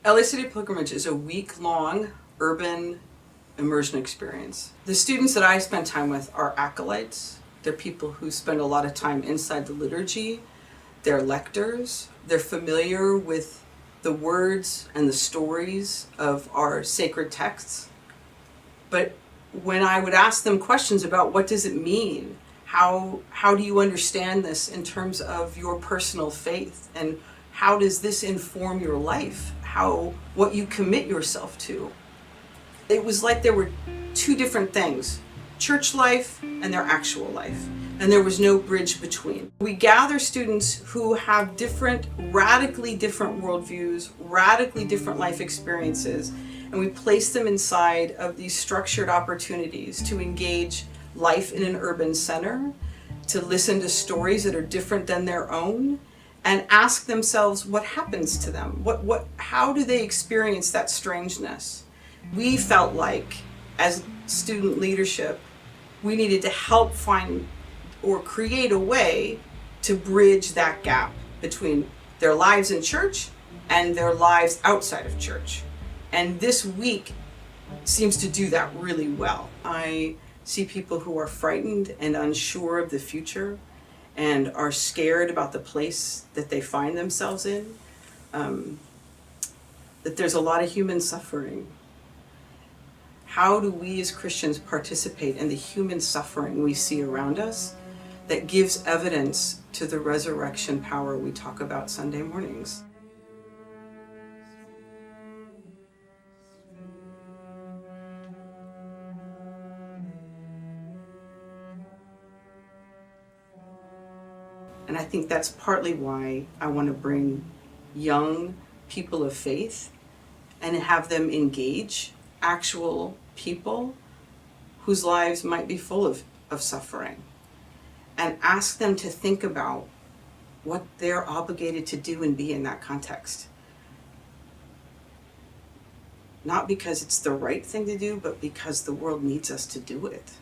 LA City Pilgrimage is a week-long urban immersion experience. The students that I spend time with are acolytes. They're people who spend a lot of time inside the liturgy. They're lectors. They're familiar with the words and the stories of our sacred texts. But when I would ask them questions about what does it mean, how do you understand this in terms of your personal faith, and how does this inform your life, what you commit yourself to, it was like there were two different things: church life and their actual life, and there was no bridge between. We gather students who have radically different worldviews, radically different life experiences, and we place them inside of these structured opportunities to engage life in an urban center, to listen to stories that are different than their own, and ask themselves what happens to them. How do they experience that strangeness? We felt like, as student leadership, we needed to help find or create a way to bridge that gap between their lives in church and their lives outside of church. And this week seems to do that really well. I see people who are frightened and unsure of the future and are scared about the place that they find themselves in, that there's a lot of human suffering. How do we as Christians participate in the human suffering we see around us that gives evidence to the resurrection power we talk about Sunday mornings? And I think that's partly why I want to bring young people of faith and have them engage actual people whose lives might be full of suffering, and ask them to think about what they're obligated to do and be in that context. Not because it's the right thing to do, but because the world needs us to do it.